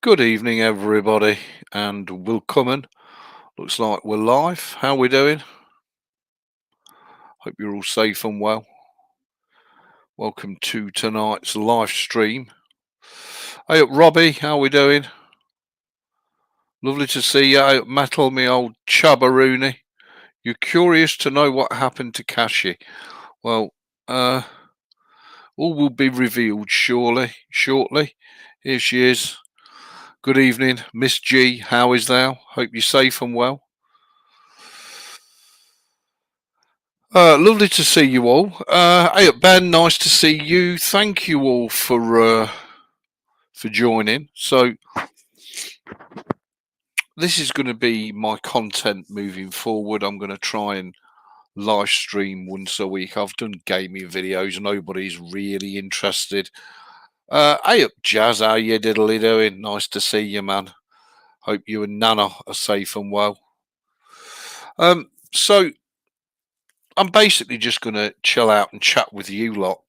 Good evening, everybody, and welcome. Looks like we're live. How we doing? Hope you're all safe and well. Welcome to tonight's live stream. Hey, up, Robbie. How we doing? Lovely to see you. Hey, up, Metal, me old chubba. You're curious to know what happened to Kashi. Well, uh, all will be revealed shortly. Here she is. Good evening, Miss G. How is thou? Hope you're safe and well. Lovely to see you all. Hey, Ben, nice to see you. Thank you all for joining. So this is going to be my content moving forward. I'm going to try and live stream once a week. I've done gaming videos. Nobody's really interested. Hey up, Jazz. How you diddly doing? Nice to see you, man. Hope you and Nana are safe and well. So I'm basically just going to chill out and chat with you lot.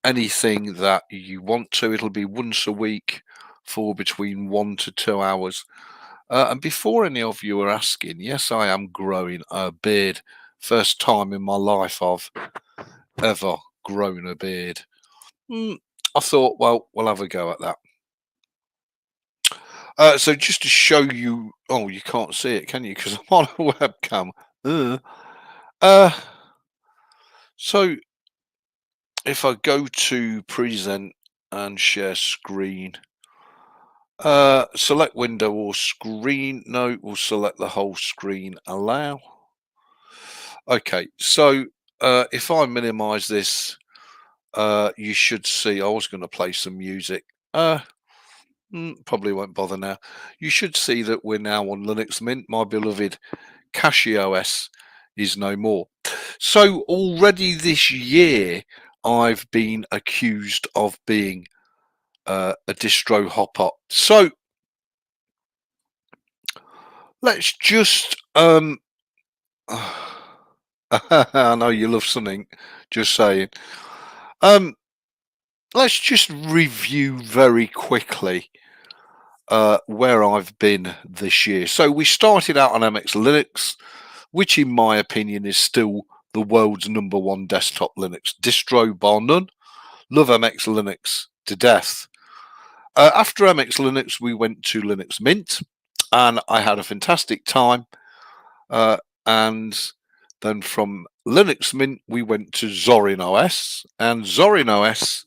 Anything that you want to. It'll be once a week for between 1 to 2 hours. And before any of you are asking, yes, I am growing a beard. First time in my life I've ever grown a beard. Mm, I thought, well, we'll have a go at that. So just to show you, oh, you can't see it, can you? Because I'm on a webcam. Uh, uh, so if I go to present and share screen, select window or screen. No, we'll select the whole screen. Allow. Okay, so if I minimize this, you should see. I was going to play some music. Probably won't bother now. You should see that we're now on Linux Mint. My beloved CachyOS is no more. So already this year, I've been accused of being a distro hopper. So let's just I know you love something. Just saying. Um, let's just review very quickly where I've been this year. So we started out on MX Linux, which, in my opinion, is still the world's #1 desktop Linux distro, bar none. Love MX Linux to death. After MX Linux, we went to Linux Mint, and I had a fantastic time. And then from Linux Mint, we went to Zorin OS, and Zorin OS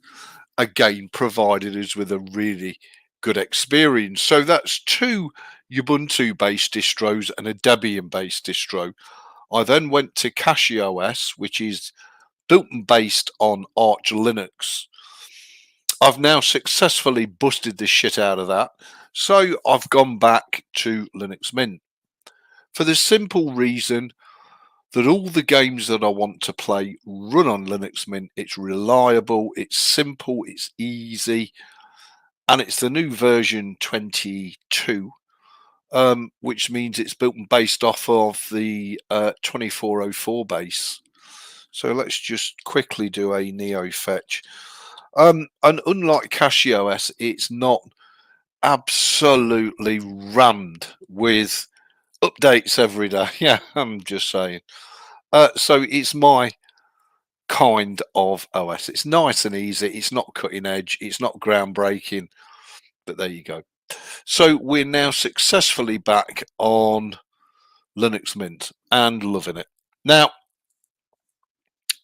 again provided us with a really good experience. So that's two Ubuntu based distros and a Debian based distro. I then went to CachyOS, which is built and based on Arch Linux. I've now successfully busted the shit out of that. So I've gone back to Linux Mint for the simple reason that all the games that I want to play run on Linux Mint. It's reliable, it's simple, it's easy, and it's the new version 22, which means it's built and based off of the 2404 base. So let's just quickly do a Neo fetch. And unlike CachyOS, it's not absolutely rammed with updates every day. Yeah, I'm just saying. So it's my kind of OS. It's nice and easy. It's not cutting edge. It's not groundbreaking. But there you go. So we're now successfully back on Linux Mint and loving it. Now,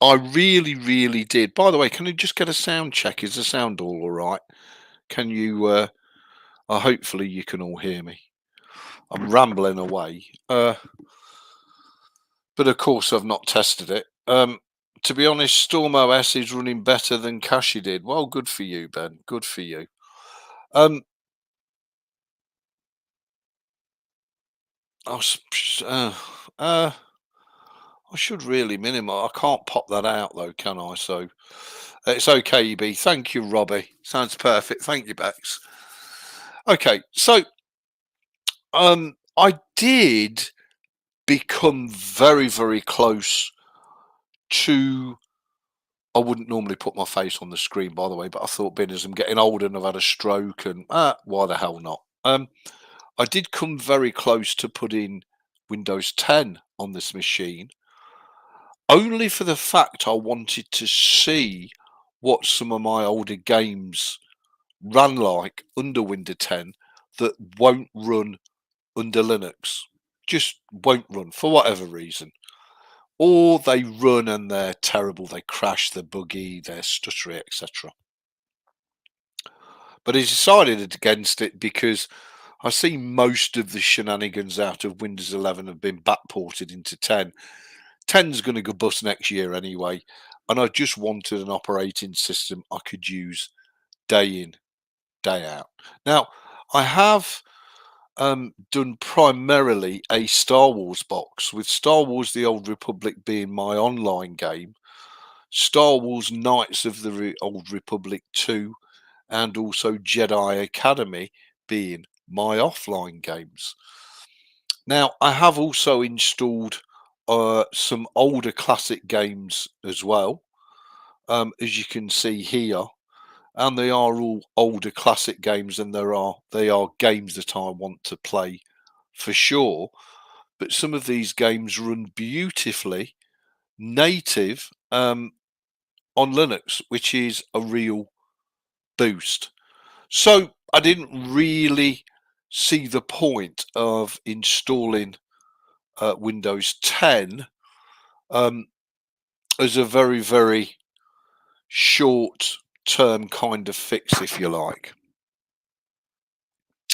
I really, really did. By the way, can you just get a sound check? Is the sound all right? Can you? Hopefully, you can all hear me. I'm rambling away. But of course, I've not tested it. To be honest, Storm OS is running better than Kashi did. Well, good for you, Ben. Good for you. Um, I, I should really minimize. I can't pop that out though, can I? So it's okay, EB. Thank you, Robbie. Sounds perfect. Thank you, Bex. Okay, so I did become very, very close to I wouldn't normally put my face on the screen, by the way, but I thought, being as I'm getting older and I've had a stroke, and why the hell not? I did come very close to putting Windows 10 on this machine, only for the fact I wanted to see what some of my older games ran like under Windows 10 that won't run under Linux. Just won't run for whatever reason. Or they run and they're terrible, they crash, they're buggy, they're stuttery, etc. But I decided against it because I see most of the shenanigans out of Windows 11 have been backported into 10. 10's going to go bust next year anyway, and I just wanted an operating system I could use day in, day out. Now, I have done primarily a Star Wars box, with Star Wars The Old Republic being my online game, Star Wars Knights of the Old Republic 2, and also Jedi Academy being my offline games. Now, I have also installed some older classic games as well, as you can see here, and they are all older classic games, and they are games that I want to play for sure. But some of these games run beautifully native on Linux, which is a real boost. So I didn't really see the point of installing Windows 10 as a very, very short term kind of fix, if you like.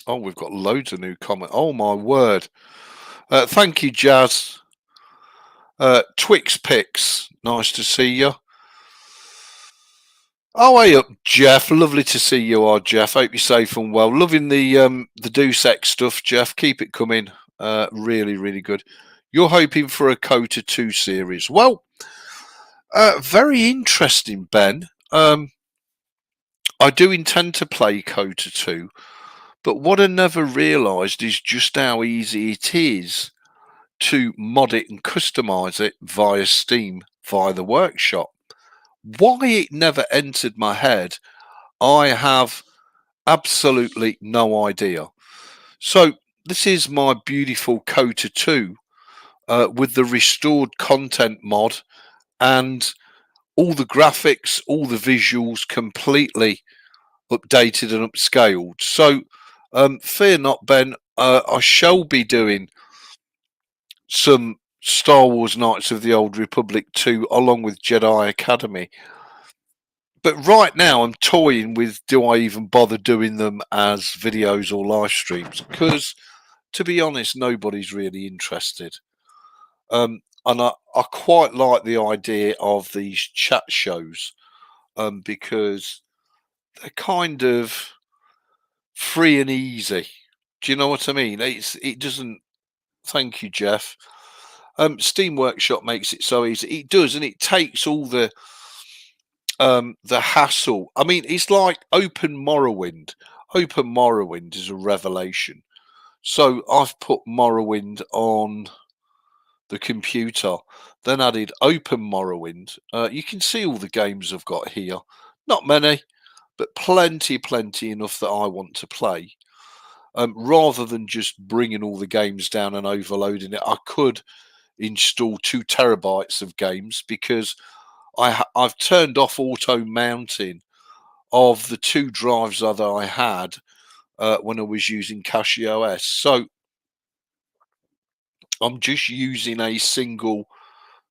Oh, we've got loads of new comments. Oh, my word. Thank you, Jazz. Twix Picks, nice to see you. Oh, hey up, Jeff. Lovely to see you, are Jeff. Hope you're safe and well. Loving the Deus Ex stuff, Jeff. Keep it coming. Really, really good. You're hoping for a Kota 2 series. Well, very interesting, Ben. I do intend to play Kota 2, but what I never realised is just how easy it is to mod it and customize it via Steam, via the workshop. Why it never entered my head, I have absolutely no idea. So this is my beautiful Kota 2 with the restored content mod and all the graphics, all the visuals completely updated and upscaled. So fear not, Ben, I shall be doing some Star Wars Knights of the Old Republic 2 along with Jedi Academy. But right now I'm toying with, do I even bother doing them as videos or live streams? Because to be honest, nobody's really interested. And I quite like the idea of these chat shows because they're kind of free and easy. Do you know what I mean? It doesn't. Thank you, Jeff. Steam Workshop makes it so easy. It does, and it takes all the hassle. I mean, it's like Open Morrowind. Open Morrowind is a revelation. So I've put Morrowind on the computer, then added Open Morrowind. You can see all the games I've got here. Not many, but plenty, plenty enough that I want to play. Rather than just bringing all the games down and overloading it, I could install 2 terabytes of games because I've turned off auto mounting of the 2 drives that I had when I was using CachyOS. So I'm just using a single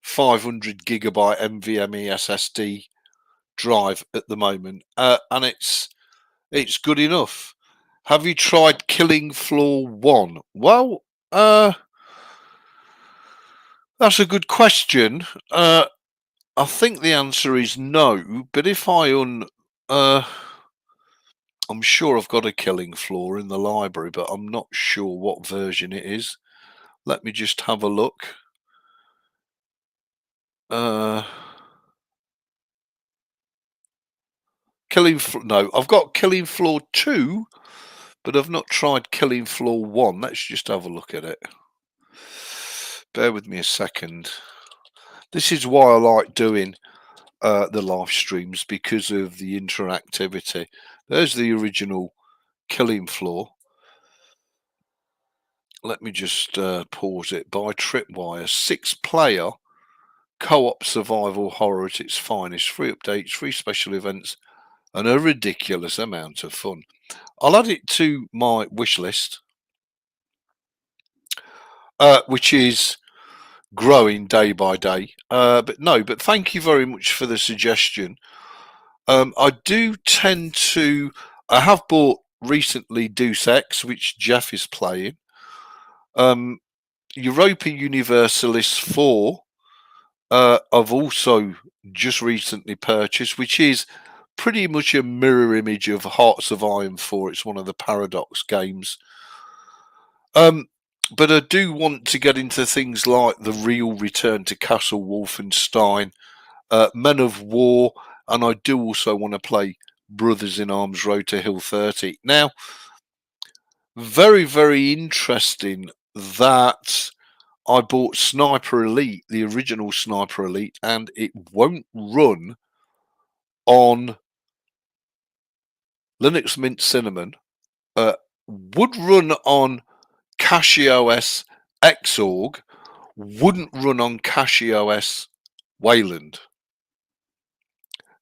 500 gigabyte NVMe SSD drive at the moment, and it's good enough. Have you tried Killing Floor 1? Well, that's a good question. I think the answer is no, but if I'm sure I've got a Killing Floor in the library, but I'm not sure what version it is. Let me just have a look. No, I've got Killing Floor 2, but I've not tried Killing Floor 1. Let's just have a look at it. Bear with me a second. This is why I like doing the live streams because of the interactivity. There's the original Killing Floor. Let me just pause it. By Tripwire, 6-player co-op survival horror at its finest. 3 updates, 3 special events, and a ridiculous amount of fun. I'll add it to my wish list, which is growing day by day. But thank you very much for the suggestion. I do tend to. I have bought recently Deus Ex, which Jeff is playing. Europa Universalis 4. I've also just recently purchased, which is pretty much a mirror image of Hearts of Iron 4. It's one of the Paradox games. But I do want to get into things like the real Return to Castle Wolfenstein, Men of War, and I do also want to play Brothers in Arms Road to Hill 30. Now, very, very interesting that I bought Sniper Elite, the original Sniper Elite, and it won't run on Linux Mint Cinnamon. Would run on CachyOS Xorg, wouldn't run on CachyOS Wayland.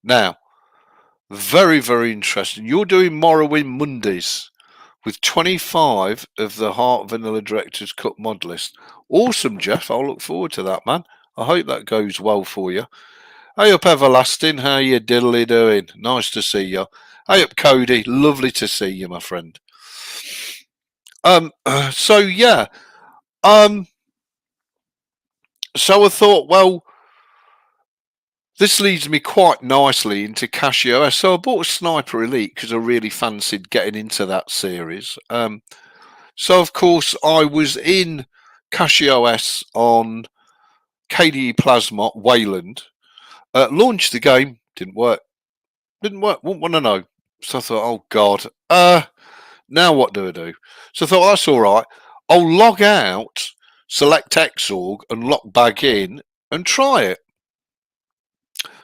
Now, very, very interesting. You're doing Morrowind Mondays with 25 of the Heart Vanilla Director's Cut mod list. Awesome, Jeff. I'll look forward to that, man. I hope that goes well for you. Hey up, Everlasting. How you diddly doing? Nice to see you. Hey up, Cody. Lovely to see you, my friend. So yeah. So I thought, well, this leads me quite nicely into CachyOS. So I bought a Sniper Elite because I really fancied getting into that series. So of course I was in CachyOS on KDE Plasma Wayland. Launched the game, didn't work. Wouldn't want to know. So I thought, oh God, now what do I do? So I thought, that's all right. I'll log out, select Xorg, and log back in and try it.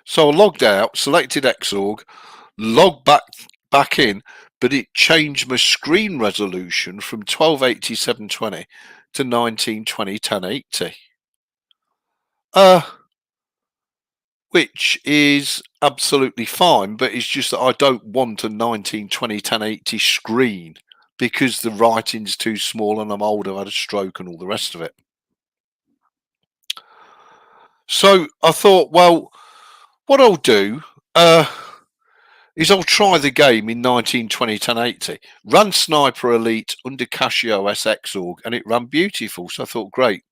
So I logged out, selected Xorg, logged back in, but it changed my screen resolution from 1280 720 to 1920 1080. Which is absolutely fine, but it's just that I don't want a 1920 1080 screen because the writing's too small and I'm old, I've had a stroke and all the rest of it. So I thought, well, what I'll do is I'll try the game in 1920 1080. Ran Sniper Elite under CachyOS Xorg and it ran beautiful. So I thought, great.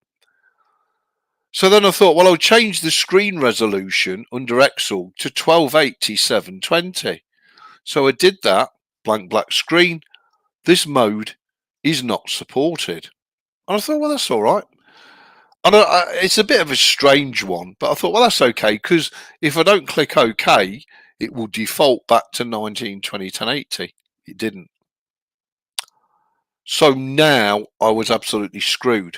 So then I thought, well, I'll change the screen resolution under Xorg to 1280 720. So I did that, blank black screen. This mode is not supported. And I thought, well, that's all right. And it's a bit of a strange one, but I thought, well, that's okay, because if I don't click OK, it will default back to 1920 1080. It didn't. So now I was absolutely screwed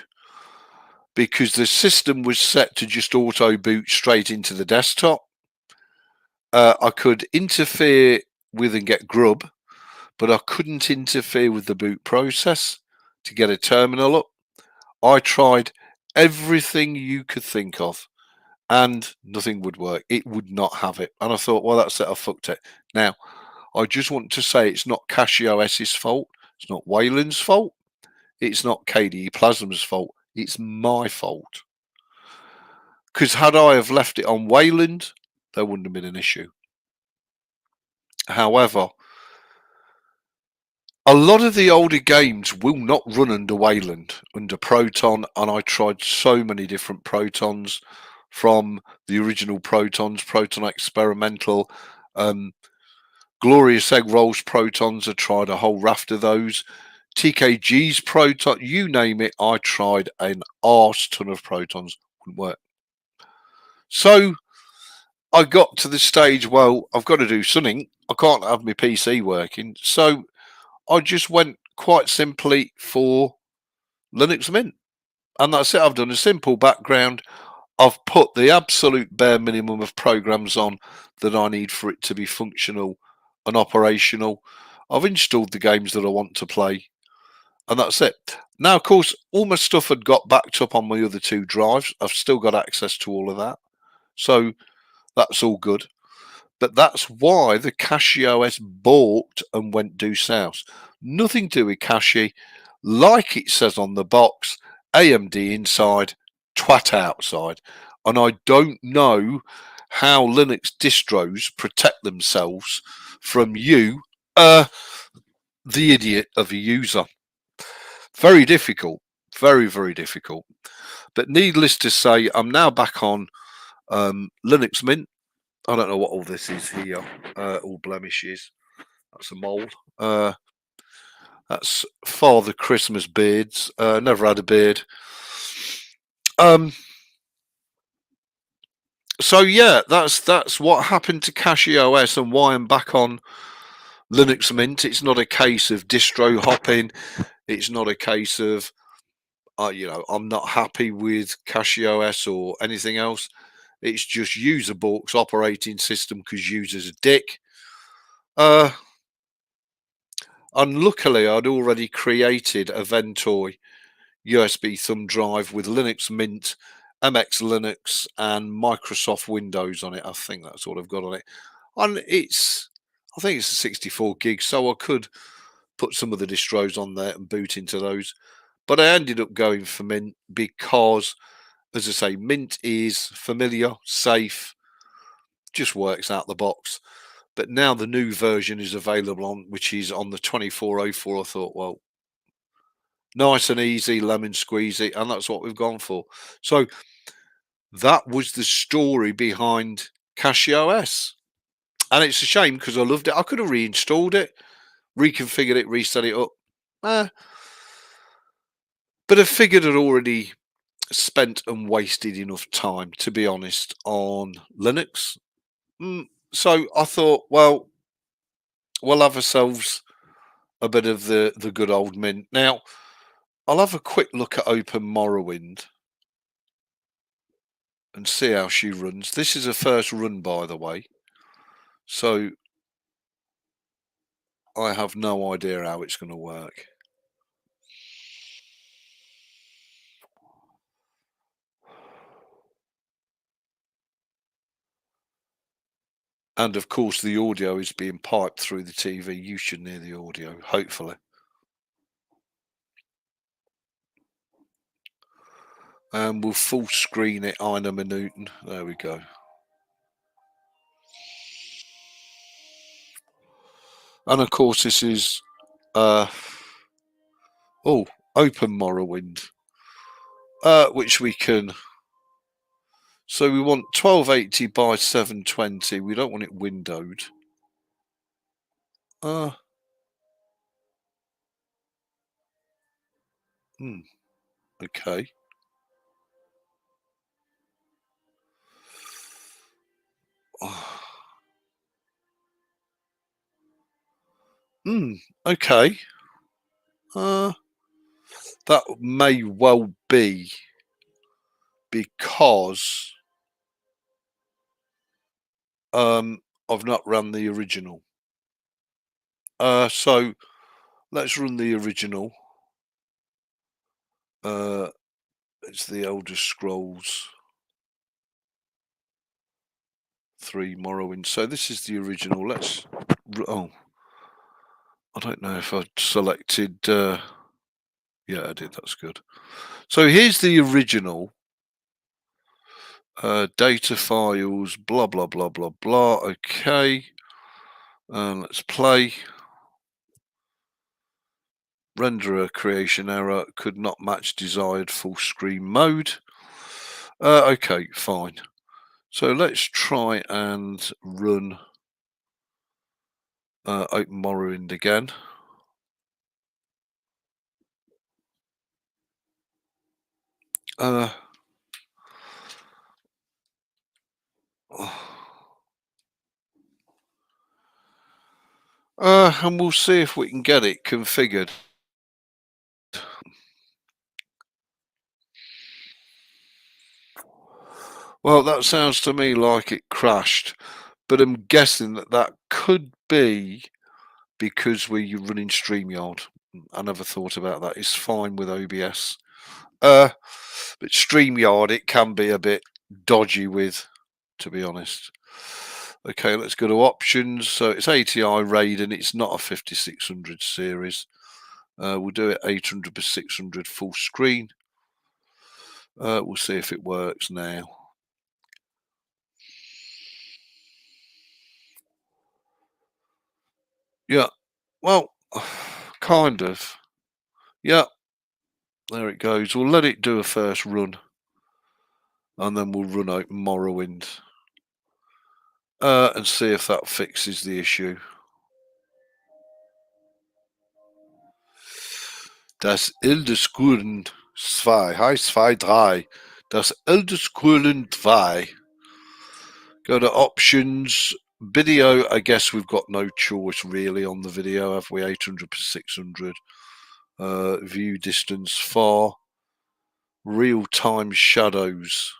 because the system was set to just auto boot straight into the desktop. I could interfere with and get grub, but I couldn't interfere with the boot process to get a terminal up. I tried everything you could think of and nothing would work. It would not have it. And I thought, well, that's it. I fucked it. Now, I just want to say it's not CachyOS's fault. It's not Wayland's fault. It's not KDE Plasma's fault. It's my fault. Because had I have left it on Wayland, there wouldn't have been an issue. However, a lot of the older games will not run under Wayland, under Proton, and I tried so many different Protons, from the original Protons, Proton Experimental, Glorious Egg Rolls Protons. I tried a whole raft of those. TKG's Proton, you name it, I tried an arse ton of Protons. Wouldn't work. So I got to the stage, well, I've got to do something. I can't have my PC working. So I just went quite simply for Linux Mint. And that's it. I've done a simple background. I've put the absolute bare minimum of programs on that I need for it to be functional and operational. I've installed the games that I want to play, and that's it. Now, of course, all my stuff had got backed up on my other two drives. I've still got access to all of that. So that's all good. But that's why the CachyOS balked and went due south. Nothing to do with Cachy. Like it says on the box, AMD inside, twat outside. And I don't know how Linux distros protect themselves from you, the idiot of a user. Very difficult. Very, very difficult. But needless to say, I'm now back on Linux Mint. I don't know what all this is here. All blemishes. That's a mole. That's Father Christmas beards. Never had a beard. So yeah, that's what happened to CachyOS and why I'm back on Linux Mint. It's not a case of distro hopping. It's not a case of I'm not happy with CachyOS or anything else. It's just user balks operating system because users a dick. Unluckily, I'd already created a Ventoy USB thumb drive with Linux Mint, MX Linux, and Microsoft Windows on it. I think that's what I've got on it. And I think it's a 64 gig, so I could put some of the distros on there and boot into those. But I ended up going for Mint because, as I say, Mint is familiar, safe, just works out the box. But now the new version is available on, which is on the 2404. I thought, well, nice and easy, lemon squeezy, and that's what we've gone for. So that was the story behind CachyOS. And it's a shame because I loved it. I could have reinstalled it, reconfigured it, reset it up. But I figured I'd already spent and wasted enough time, to be honest, on Linux. So I thought, well, we'll have ourselves a bit of the good old Mint. Now, I'll have a quick look at Open Morrowind and see how she runs. This is a first run, by the way. So I have no idea how it's going to work. And of course, the audio is being piped through the TV. You should hear the audio, hopefully. And we'll full screen it Ina Minuten. There we go. And of course, this is Open Morrowind, which we can. So we want 1280 by 720. We don't want it windowed. Okay. Okay. That may well be because I've not run the original. So let's run the original. It's the Elder Scrolls 3 Morrowind. So this is the original. I don't know if I selected. Yeah, I did. That's good. So here's the original. Data files, blah, blah, blah, blah, blah. Okay. Let's play. Renderer creation error, could not match desired full screen mode. Okay, fine. So let's try and run Open Morrowind again. And we'll see if we can get it configured. Well, that sounds to me like it crashed, but I'm guessing that that could be because we're running StreamYard. I never thought about that. It's fine with OBS. Uh, but StreamYard, it can be a bit dodgy with, to be honest. Okay, let's go to options. So it's ATI Radeon. It's not a 5600 series. We'll do it 800 by 600 full screen. We'll see if it works now. Yeah, well, kind of. Yeah, there it goes. We'll let it do a first run, and then we'll run out Morrowind and see if that fixes the issue. Das Elder Scrollen 2. Hi, 2, 3. Das Elder Scrollen 2. Go to options. Video, I guess we've got no choice really on the video, have we? 800 per 600. View distance far. Real-time shadows.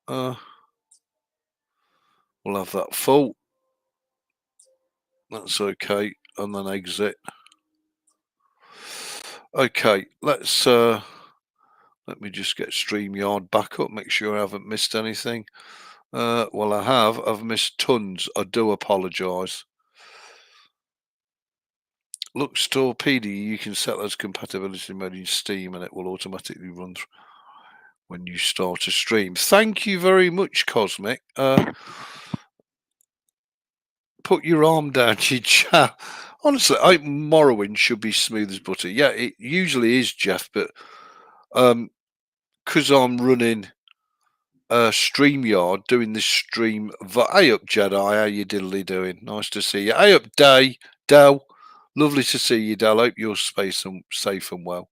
We'll have that full. That's okay. And then exit. Okay, let me just get StreamYard back up, make sure I haven't missed anything. Well, I have. I've missed tons. I do apologise. Look, Store PD, you can set those compatibility mode in Steam and it will automatically run through when you start a stream. Thank you very much, Cosmic. Put your arm down, you chat. Honestly, Morrowind should be smooth as butter. Yeah, it usually is, Jeff, but because I'm running StreamYard doing this stream. Hey up, Jedi. How you diddly doing? Nice to see you. Hey up, Dell. Lovely to see you, Dell. Hope you're safe and well.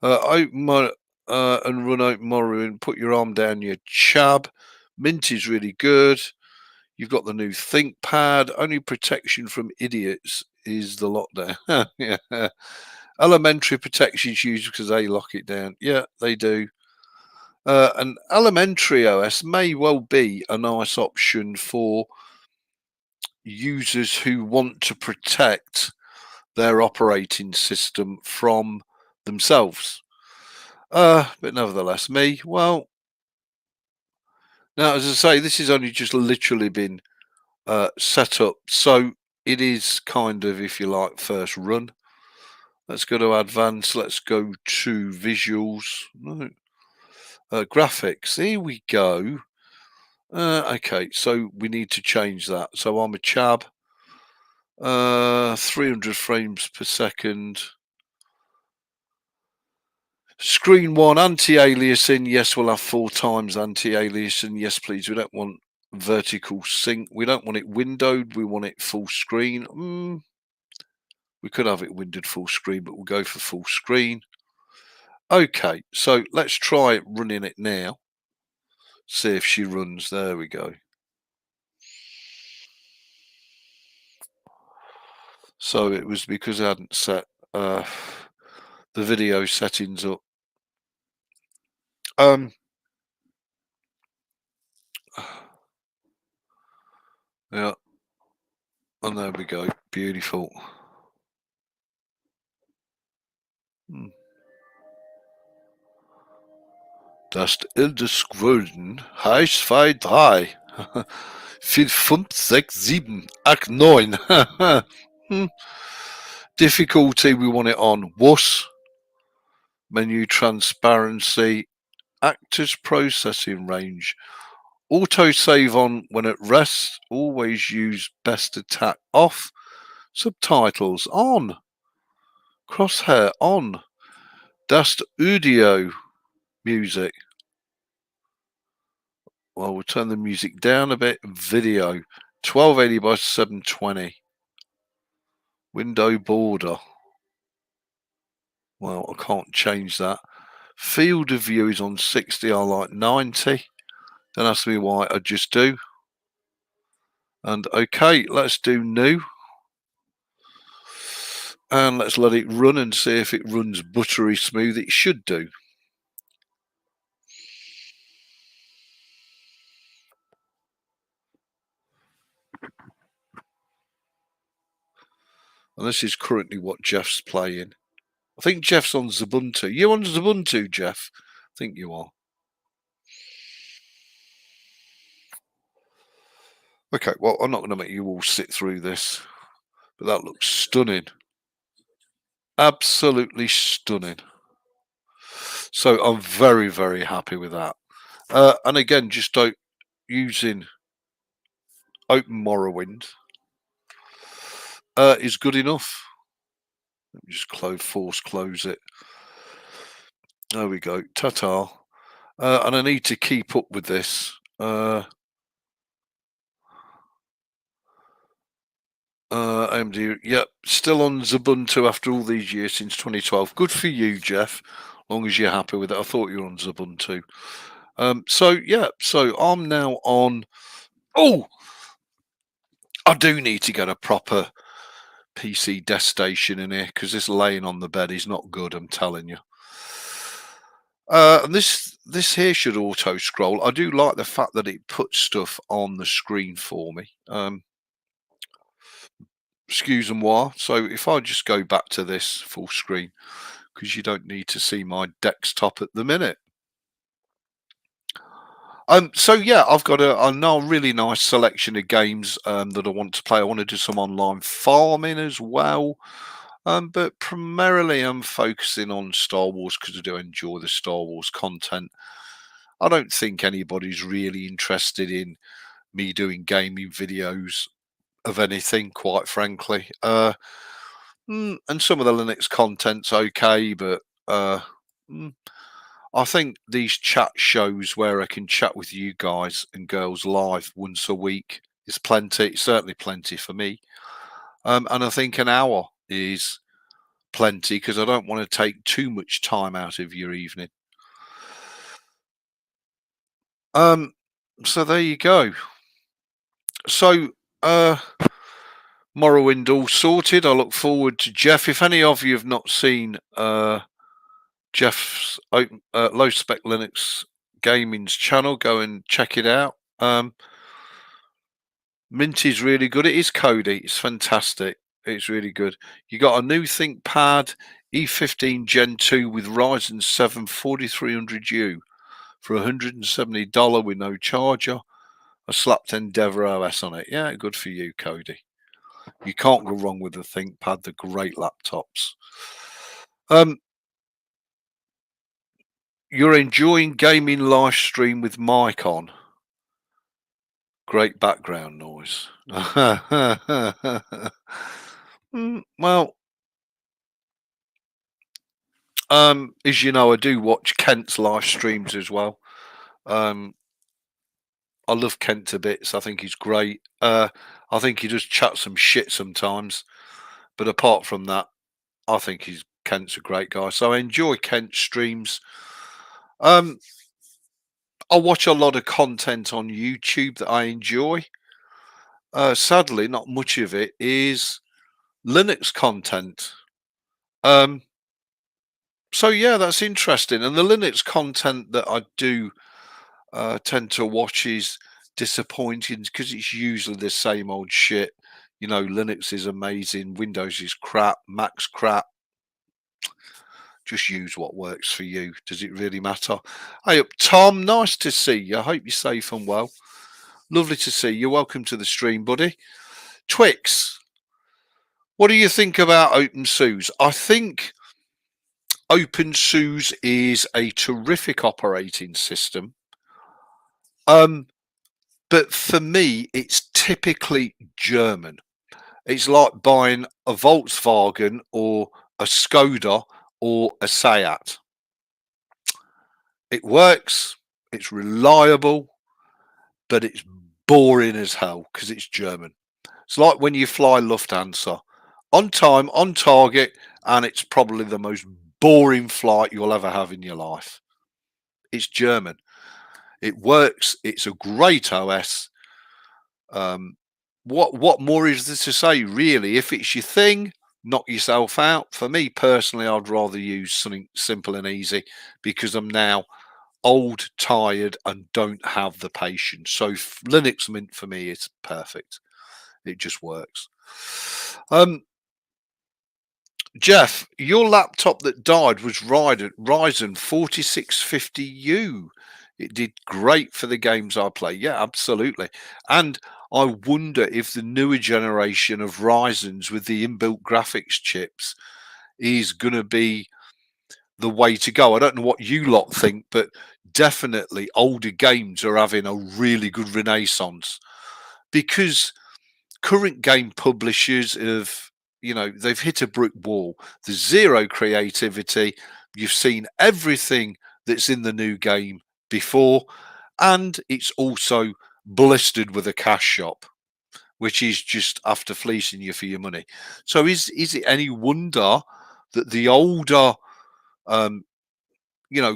And run out Morrowind. Put your arm down, you chab. Mint is really good. You've got the new ThinkPad. Only protection from idiots is the lockdown. Yeah. Elementary protections used because they lock it down. Yeah, they do. An elementary OS may well be a nice option for users who want to protect their operating system from themselves. But nevertheless, well, now as I say, this has only just literally been set up, so it is kind of, if you like, first run. Let's go to advanced. Let's go to visuals. No. Graphics. Here we go. Okay, so we need to change that. So I'm a chab. 300 frames per second. Screen 1, anti-aliasing. Yes, we'll have 4 times anti-aliasing. Yes, please. We don't want vertical sync. We don't want it windowed. We want it full screen. We could have it windowed full screen, but we'll go for full screen. Okay, so let's try running it now. See if she runs. There we go. So it was because I hadn't set the video settings up. Yeah. And there we go. Beautiful. Das Elder Scrollen Heiß 2, 3. 4, 5, 6, 7, 8, 9. Difficulty, we want it on WUS. Menu transparency. Actors processing range. Autosave on when at rest. Always use best attack off. Subtitles on. Crosshair on. Das Audio music. Well, we'll turn the music down a bit. Video 1280 by 720. Window border. Well, I can't change that. Field of view is on 60. I like 90. Don't ask me why. I just do. And okay, let's do new. And let's let it run and see if it runs buttery smooth. It should do. And this is currently what Jeff's playing. I think Jeff's on Ubuntu. You on Ubuntu, Jeff? I think you are. Okay, well, I'm not going to make you all sit through this, but that looks stunning. Absolutely stunning. So I'm very, very happy with that. And again, just using Open Morrowind is good enough. Let me just close it. There we go. Ta-ta. And I need to keep up with this. AMD, yep, still on Ubuntu after all these years since 2012. Good for you, Jeff. Long as you're happy with it. I thought you were on Ubuntu. So yeah, so I'm now on. Oh, I do need to get a proper PC desk station in here because this laying on the bed is not good. I'm telling you. And this here should auto scroll. I do like the fact that it puts stuff on the screen for me. Excuse moi. So if I just go back to this full screen, because you don't need to see my desktop at the minute. So yeah, I've got a now really nice selection of games that I want to play. I want to do some online farming as well. But primarily I'm focusing on Star Wars because I do enjoy the Star Wars content. I don't think anybody's really interested in me doing gaming videos of anything, quite frankly. And some of the Linux content's okay, but mm, I think these chat shows where I can chat with you guys and girls live once a week is plenty, certainly plenty for me. And I think an hour is plenty because I don't want to take too much time out of your evening. So there you go. So Morrowind all sorted. I look forward to Jeff. If any of you have not seen Jeff's Low Spec Linux Gaming's channel, go and check it out. Mint is really good. It is Kodi. It's fantastic. It's really good. You got a new ThinkPad E15 Gen 2 with Ryzen 7 4300U for $170 with no charger. I slapped Endeavour OS on it. Yeah, good for you, Kodi. You can't go wrong with the ThinkPad. They're great laptops. You're enjoying gaming live stream with mic on. Great background noise. Well, as you know, I do watch Kent's live streams as well. I love Kent to bits. I think he's great. I think he does chat some shit sometimes, but apart from that, I think Kent's a great guy. So I enjoy Kent's streams. I watch a lot of content on YouTube that I enjoy. Sadly, not much of it is Linux content. So yeah, that's interesting. And the Linux content that I do tend to watch is disappointing because it's usually the same old shit. You know, Linux is amazing, Windows is crap, Mac's crap. Just use what works for you. Does it really matter? Hey up, Tom. Nice to see you. I hope you're safe and well. Lovely to see you. Welcome to the stream, buddy. Twix, what do you think about OpenSUSE? I think OpenSUSE is a terrific operating system. But for me, it's typically German. It's like buying a Volkswagen or a Skoda or a Seat. It works, it's reliable, but it's boring as hell because it's German. It's like when you fly Lufthansa on time, on target, and it's probably the most boring flight you'll ever have in your life. It's German. It works. It's a great OS. What more is there to say, really? If it's your thing, knock yourself out. For me personally, I'd rather use something simple and easy because I'm now old, tired, and don't have the patience. So Linux Mint for me is perfect. It just works. Jeff, your laptop that died was Ryzen 4650U. It did great for the games I play. Yeah, absolutely. And I wonder if the newer generation of Ryzens with the inbuilt graphics chips is going to be the way to go. I don't know what you lot think, but definitely older games are having a really good renaissance because current game publishers have, they've hit a brick wall. There's zero creativity. You've seen everything that's in the new game before, and it's also blistered with a cash shop, which is just after fleecing you for your money. So is it any wonder that the older um,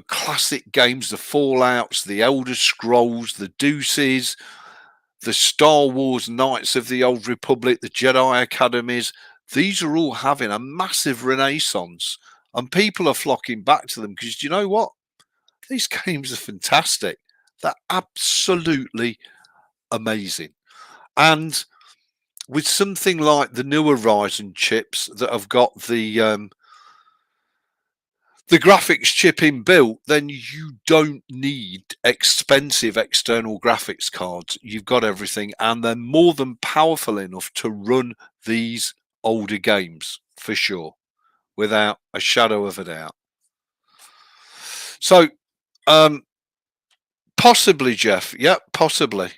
classic games, the Fallouts, the Elder Scrolls, the Deuces, the Star Wars Knights of the Old Republic, the Jedi Academies, these are all having a massive renaissance and people are flocking back to them because you know what? These games are fantastic. They're absolutely amazing. And with something like the newer Ryzen chips that have got the graphics chip inbuilt, then you don't need expensive external graphics cards. You've got everything, and they're more than powerful enough to run these older games for sure, without a shadow of a doubt. So, possibly, Jeff. Yep, possibly.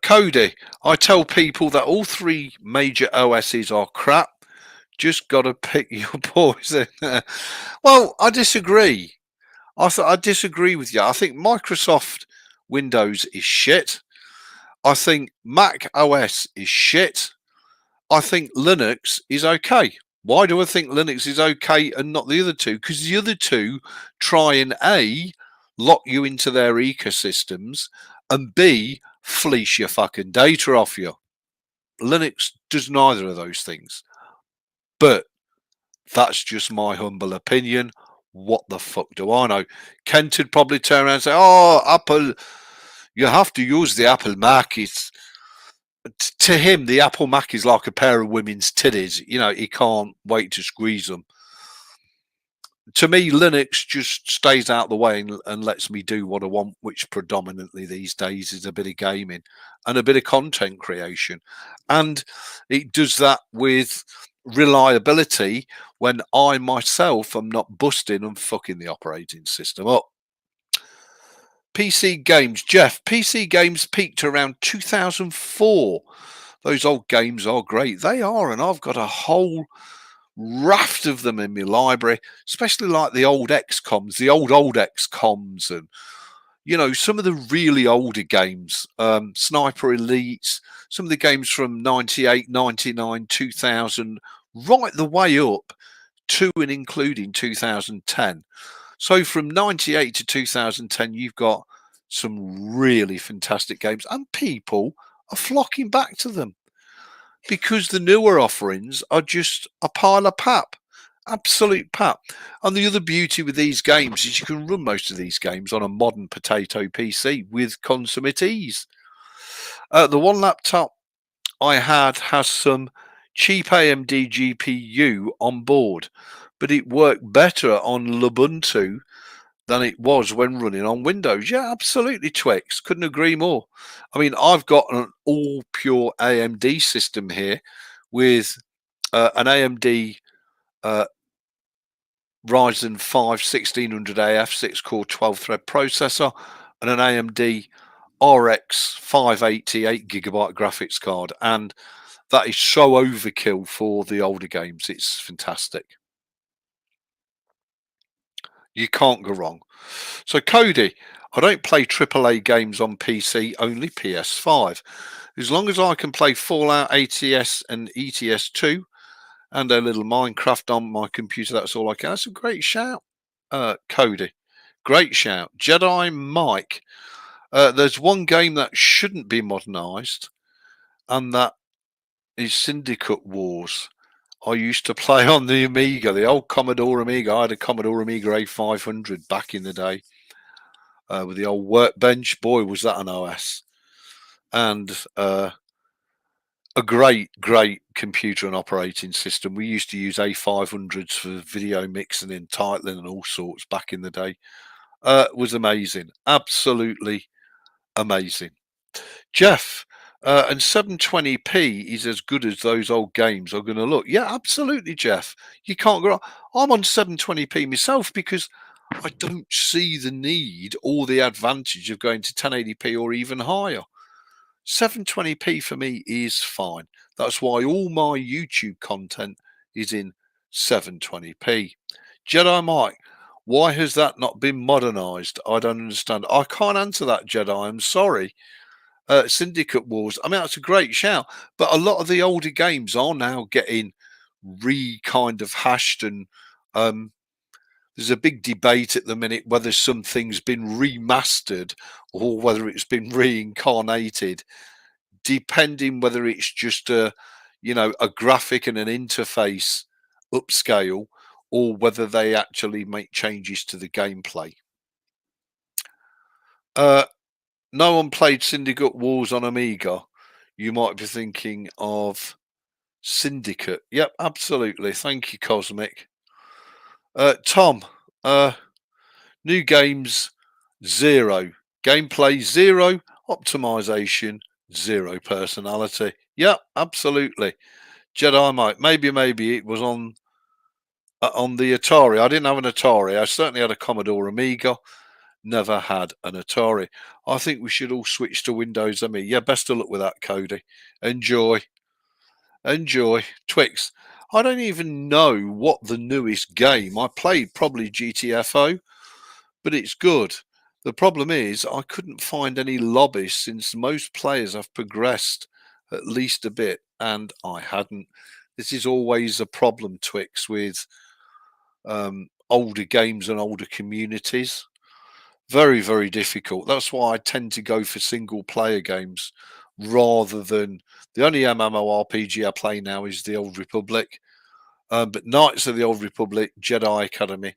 Cody, I tell people that all three major OSs are crap. Just got to pick your poison. Well, I disagree. I disagree with you. I think Microsoft Windows is shit. I think Mac OS is shit. I think Linux is okay. Why do I think Linux is okay and not the other two? Because the other two try and A, lock you into their ecosystems, and B, fleece your fucking data off you. Linux does neither of those things. But that's just my humble opinion. What the fuck do I know? Kent would probably turn around and say, "Oh, Apple, you have to use the Apple Mac." It's to him, the Apple Mac is like a pair of women's titties. He can't wait to squeeze them. To me, Linux just stays out the way and lets me do what I want, which predominantly these days is a bit of gaming and a bit of content creation. And it does that with reliability when I myself am not busting and fucking the operating system up. PC games, Jeff. PC games peaked around 2004. Those old games are great. They are, and I've got a whole raft of them in my library, especially like the old XComs, the old XComs, and some of the really older games, Sniper Elites, some of the games from 98, 99, 2000, right the way up to and including 2010. So from 98 to 2010, you've got some really fantastic games, and people are flocking back to them because the newer offerings are just a pile of pap, absolute pap. And the other beauty with these games is you can run most of these games on a modern potato PC with consummate ease. The one laptop I had has some cheap AMD GPU on board, but it worked better on Lubuntu than it was when running on Windows. Yeah, absolutely, Twix. Couldn't agree more. I mean, I've got an all pure AMD system here with an AMD Ryzen 5 1600AF 6 core 12 thread processor and an AMD RX 580 8GB graphics card. And that is so overkill for the older games. It's fantastic. You can't go wrong. So, Cody, I don't play AAA games on PC, only PS5. As long as I can play Fallout ATS and ETS2 and a little Minecraft on my computer, that's all I can. That's a great shout, Cody. Great shout. Jedi Mike. There's one game that shouldn't be modernised, and that is Syndicate Wars. I used to play on the Amiga, the old Commodore Amiga. I had a Commodore Amiga A500 back in the day with the old workbench. Boy, was that an OS. And a great computer and operating system. We used to use A500s for video mixing and titling and all sorts back in the day. Was amazing, absolutely amazing. Jeff, and 720p is as good as those old games are going to look. Yeah, absolutely, Jeff. You can't go. I'm on 720p myself because I don't see the need or the advantage of going to 1080p or even higher. 720p for me is fine. That's why all my YouTube content is in 720p. Jedi Mike, why has that not been modernized? I don't understand. I can't answer that, Jedi. I'm sorry. Syndicate Wars. I mean, that's a great shout, but a lot of the older games are now getting kind of hashed, and there's a big debate at the minute whether something's been remastered or whether it's been reincarnated, depending whether it's just a graphic and an interface upscale or whether they actually make changes to the gameplay. No one played Syndicate Wars on Amiga. You might be thinking of Syndicate. Yep, absolutely. Thank you, Cosmic. Tom, new games, 0. Gameplay, 0. Optimization, 0. Personality. Yep, absolutely. Jedi Mike, maybe it was on the Atari. I didn't have an Atari. I certainly had a Commodore Amiga. Never had an Atari. I think we should all switch to Windows ME. Yeah, best of luck with that, Cody. Enjoy. Twix, I don't even know what the newest game. I played probably GTFO, but it's good. The problem is I couldn't find any lobbies since most players have progressed at least a bit, and I hadn't. This is always a problem, Twix, with older games and older communities. Very, very difficult. That's why I tend to go for single player games rather than the only MMORPG I play now is the Old Republic. But Knights of the Old Republic, Jedi Academy,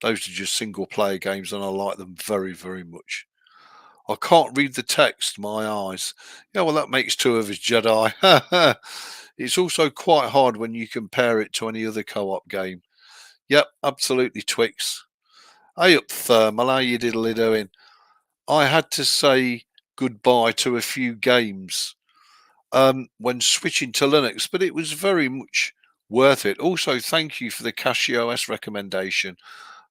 those are just single player games and I like them very, very much. I can't read the text, my eyes. Yeah, well, that makes two of us Jedi. It's also quite hard when you compare it to any other co op game. Yep, absolutely, Twix. Hey up, Thermal, how you diddly doing? I had to say goodbye to a few games when switching to Linux, but it was very much worth it. Also, thank you for the CachyOS recommendation.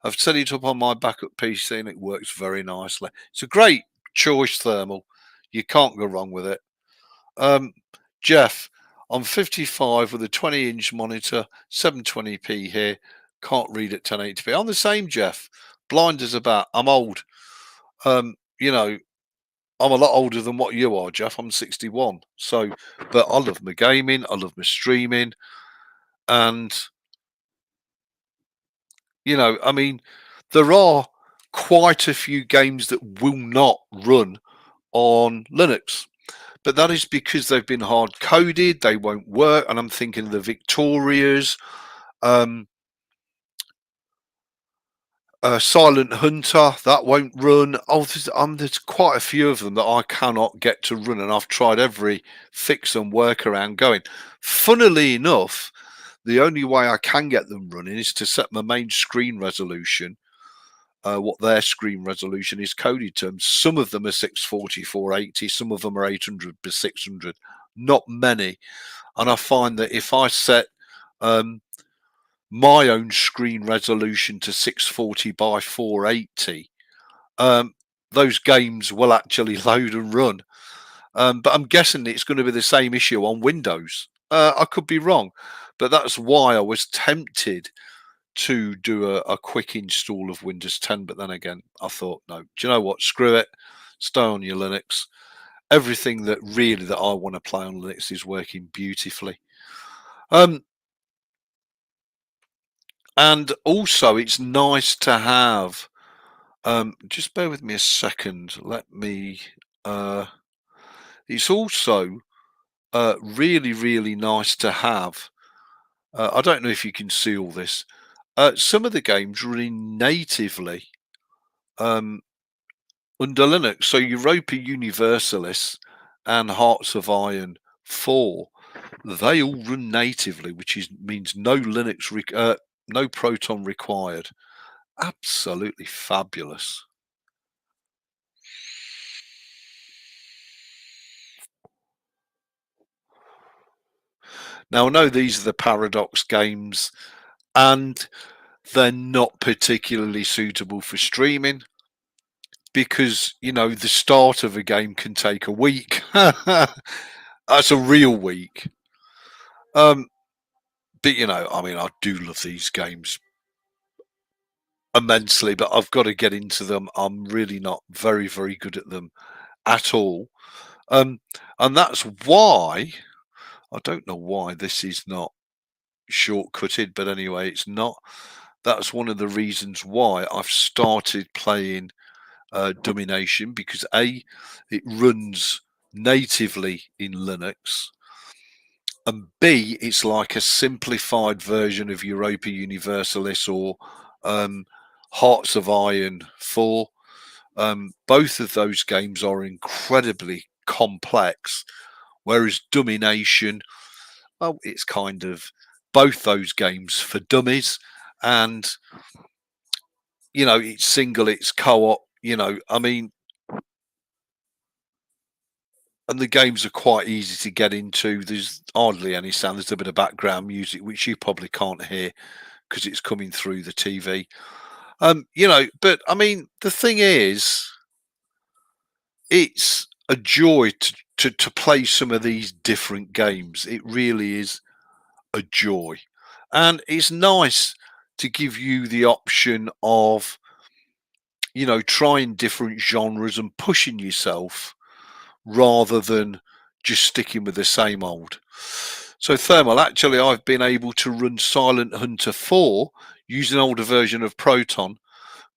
I've set it up on my backup PC and it works very nicely. It's a great choice, Thermal. You can't go wrong with it. Jeff, I'm 55 with a 20-inch monitor, 720p here. Can't read at 1080p. I'm the same, Jeff. Blind as a bat. I'm old. You know, I'm a lot older than what you are, Jeff. I'm 61. So, but I love my gaming. I love my streaming. And, I mean, there are quite a few games that will not run on Linux. But that is because they've been hard coded, they won't work. And I'm thinking of the Victorias, Silent Hunter, that won't run. Oh, there's quite a few of them that I cannot get to run, and I've tried every fix and workaround going. Funnily enough, the only way I can get them running is to set my main screen resolution, what their screen resolution is coded to. Some of them are 640, 480, some of them are 800 by 600, not many. And I find that if I set my own screen resolution to 640 by 480, those games will actually load and run. But I'm guessing it's going to be the same issue on Windows. I could be wrong, but that's why I was tempted to do a quick install of Windows 10. But then again, I thought, no, do you know what? Screw it. Stay on your Linux. Everything that I want to play on Linux is working beautifully. And also, it's nice to have. Just bear with me a second. Let me. It's also really, really nice to have. I don't know if you can see all this. Some of the games running natively under Linux. So Europa Universalis and Hearts of Iron 4 They all run natively, which is means no no Proton required. Absolutely fabulous. Now I know these are the Paradox games, and they're not particularly suitable for streaming because the start of a game can take a week. That's a real week. Um, but I mean, I do love these games immensely, but I've got to get into them. I'm really not very, very good at them at all. Um, and that's why I don't know why this is not shortcutted, but anyway, it's not. That's one of the reasons why I've started playing Domination because it runs natively in Linux, and B, it's like a simplified version of Europa Universalis or um, Hearts of Iron 4. Both of those games are incredibly complex, whereas Domination, oh, it's kind of both those games for dummies, and it's single, it's co-op. I mean, and the games are quite easy to get into. There's hardly any sound. There's a bit of background music, which you probably can't hear because it's coming through the TV. But I mean, the thing is, it's a joy to play some of these different games. It really is a joy, and it's nice to give you the option of trying different genres and pushing yourself rather than just sticking with the same old. So Thermal, actually, I've been able to run Silent Hunter 4 using an older version of Proton,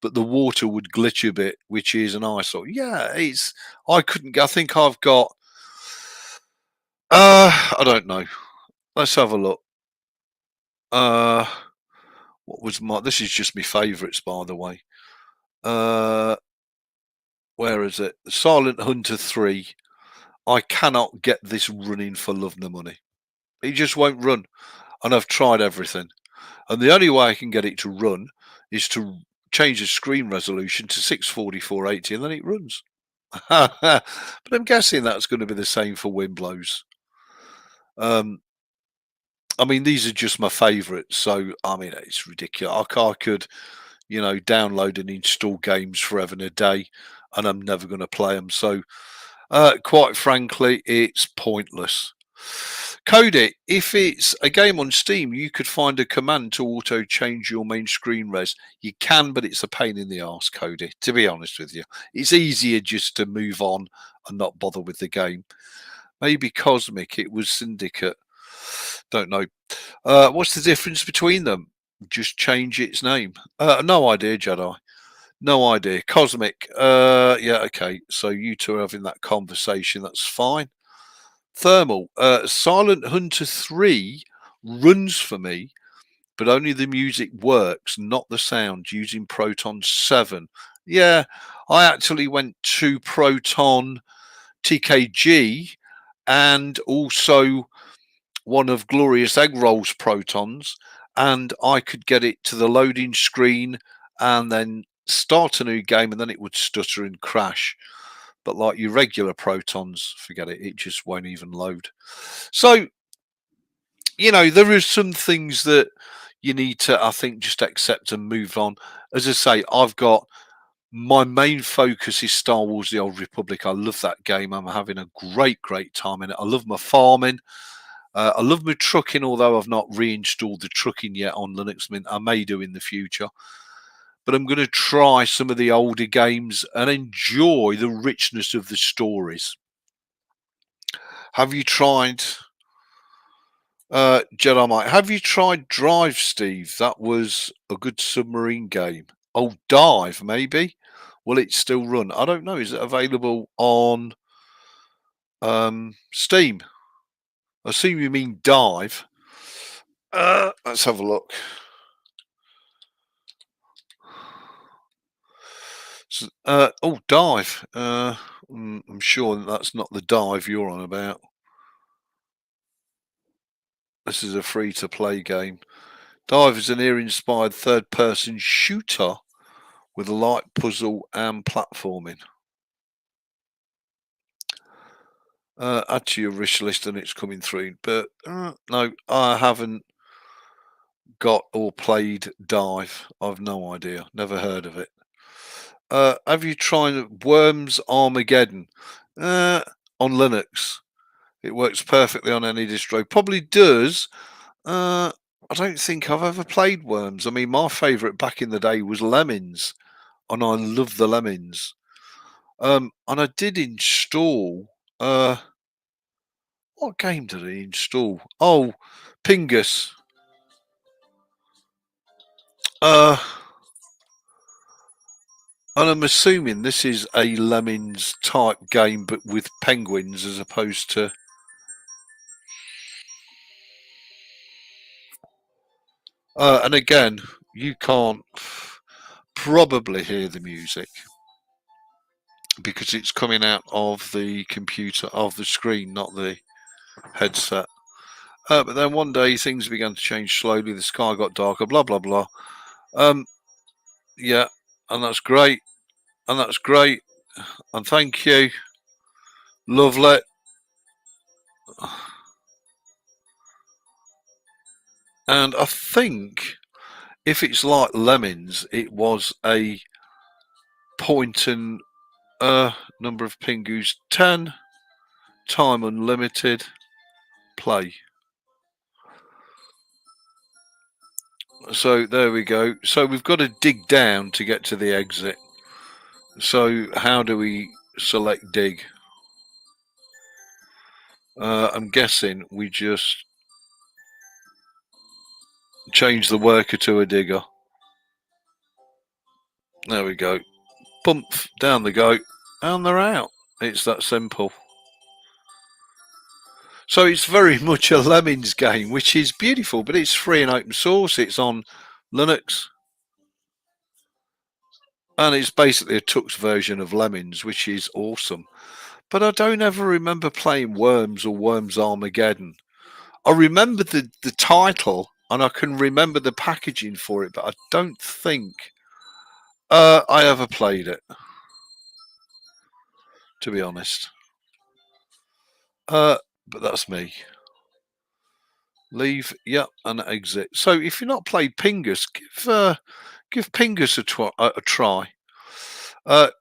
but the water would glitch a bit, which is an eyesore. Yeah, I couldn't. I think I've got. I don't know. Let's have a look. Uh, what was my? This is just my favourites, by the way. Uh, where is it? Silent Hunter 3. I cannot get this running for love nor money. It just won't run, and I've tried everything. And the only way I can get it to run is to change the screen resolution to 644/80, and then it runs. But I'm guessing that's going to be the same for Windblows. Um, I mean, these are just my favourites, so I mean, it's ridiculous. I could, download and install games forever and a day, and I'm never going to play them. So, quite frankly, it's pointless. Cody, if it's a game on Steam, you could find a command to auto change your main screen res. You can, but it's a pain in the arse, Cody, to be honest with you. It's easier just to move on and not bother with the game. Maybe Cosmic, it was Syndicate. Don't know. What's the difference between them? Just change its name. No idea, Jedi. No idea. Cosmic. Yeah, okay. So you two are having that conversation. That's fine. Thermal. Silent Hunter 3 runs for me, but only the music works, not the sound, using Proton 7. Yeah, I actually went to Proton TKG and also one of Glorious Egg Roll's Protons, and I could get it to the loading screen and then start a new game, and then it would stutter and crash. But like your regular Protons, forget it, it just won't even load. So, there are some things that you need to, I think, just accept and move on. As I say, I've got my main focus is Star Wars The Old Republic. I love that game. I'm having a great time in it. I love my farming. I love my trucking, although I've not reinstalled the trucking yet on Linux Mint. I may do in the future. But I'm going to try some of the older games and enjoy the richness of the stories. Have you tried Jedi Knight? Have you tried Drive, Steve? That was a good submarine game. Oh, Dive, maybe. Will it still run? I don't know. Is it available on Steam? I assume you mean Dive. Let's have a look. Oh, Dive. I'm sure that's not the Dive you're on about. This is a free-to-play game. Dive is an era-inspired third-person shooter with a light puzzle and platforming. Add to your wish list and it's coming through. But no, I haven't got or played Dive. I've no idea. Never heard of it. Have you tried Worms Armageddon? On Linux. It works perfectly on any distro. Probably does. I don't think I've ever played Worms. I mean, my favourite back in the day was Lemmings, and I love the Lemmings. And I did install. What game did I install? Oh, Pingus. And I'm assuming this is a Lemmings type game, but with penguins as opposed to. And again, you can't probably hear the music because it's coming out of the computer, of the screen, not the headset. But then one day things began to change slowly. The sky got darker, blah, blah, blah. Yeah, and that's great. And that's great. And thank you. Lovely. And I think if it's like Lemmings, it was a point and number of Pingus 10, time unlimited, play. So there we go. So we've got to dig down to get to the exit. So how do we select dig? I'm guessing we just change the worker to a digger. There we go. Bump, down they go, and they're out. It's that simple. So it's very much a Lemmings game, which is beautiful, but it's free and open source. It's on Linux. And it's basically a Tux version of Lemmings, which is awesome. But I don't ever remember playing Worms or Worms Armageddon. I remember the title and I can remember the packaging for it, but I don't think I ever played it, to be honest. But that's me. Leave, yeah, and exit. So if you've not played Pingus, give Pingus a try.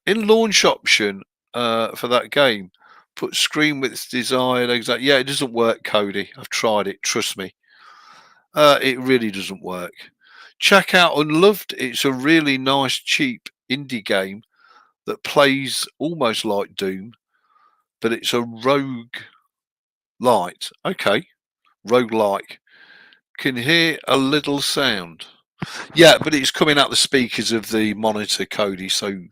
In launch option for that game, put screen width desired exact. Yeah, it doesn't work, Cody. I've tried it. Trust me. It really doesn't work. Check out Unloved. It's a really nice, cheap indie game that plays almost like Doom, but it's a rogue light. Okay, rogue like. Can hear a little sound. Yeah, but it's coming out the speakers of the monitor, Cody, so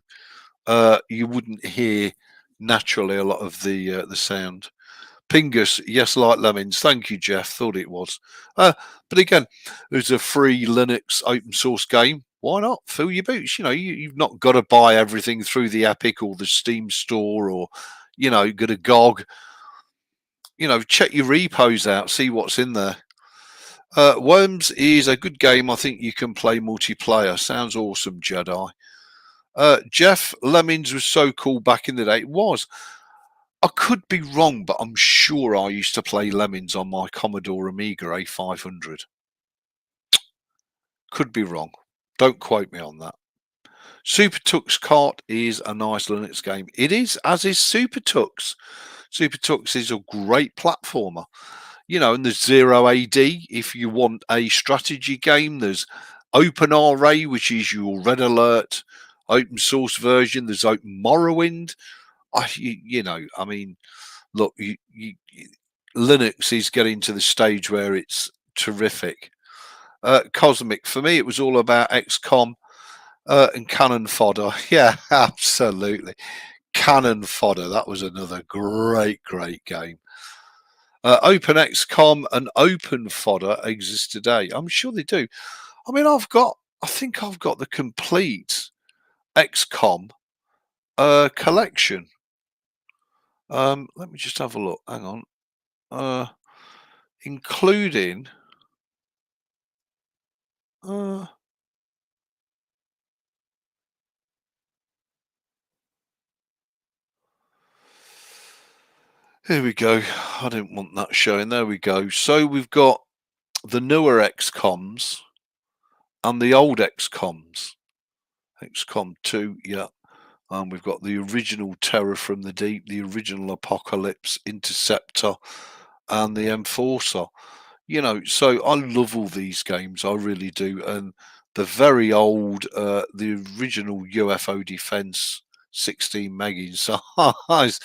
you wouldn't hear naturally a lot of the sound. Pingus, yes, like Lemmings. Thank you, Jeff. Thought it was. But again, it's a free Linux open source game. Why not? Fill your boots. You know, you've not got to buy everything through the Epic or the Steam store or, you know, go to GOG. You know, check your repos out, see what's in there. Worms is a good game. I think you can play multiplayer. Sounds awesome, Jedi. Jeff, Lemmings was so cool back in the day. It was. I could be wrong, but I'm sure I used to play Lemmings on my Commodore Amiga A500. Could be wrong. Don't quote me on that. Super Tux Kart is a nice Linux game. It is, as is Super Tux. Super Tux is a great platformer. You know, and there's Zero AD if you want a strategy game. There's OpenRA, which is your Red Alert open source version. There's Open Morrowind. You know, I mean, look, Linux is getting to the stage where it's terrific. Cosmic, for me, it was all about XCOM and cannon fodder. Yeah, absolutely. Cannon fodder. That was another great, great game. Open XCOM and Open Fodder exist today. I'm sure they do. I mean, I think I've got the complete XCOM collection. Let me just have a look. Hang on. including uh, here we go. I didn't want that showing. There we go. So we've got the newer XComs and the old XComs. XCOM 2, yeah. And we've got the original Terror from the Deep, the original Apocalypse, Interceptor, and the Enforcer. You know, so I love all these games, I really do. And the very old, the original UFO Defense 16 meg in size.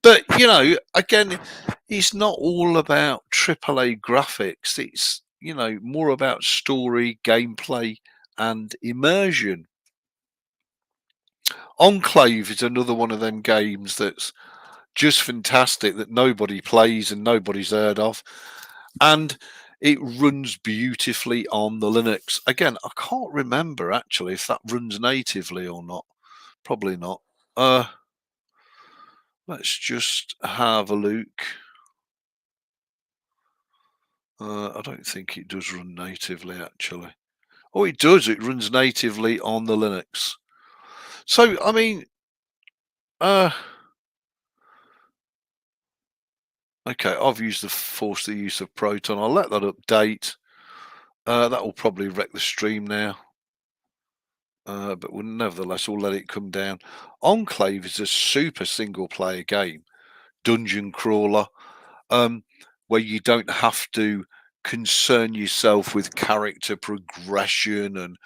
But, you know, again, it's not all about AAA graphics. It's, you know, more about story, gameplay, and immersion. Enclave is another one of them games that's just fantastic that nobody plays and nobody's heard of. And it runs beautifully on the Linux. Again, I can't remember actually if that runs natively or not. Probably not. Uh, let's just have a look. I don't think it does run natively actually. Oh, it does. It runs natively on the Linux. So, I mean, uh, okay, I've used the force the use of Proton. I'll let that update. That will probably wreck the stream now. But nevertheless, we'll let it come down. Enclave is a super single player game, dungeon crawler, where you don't have to concern yourself with character progression and,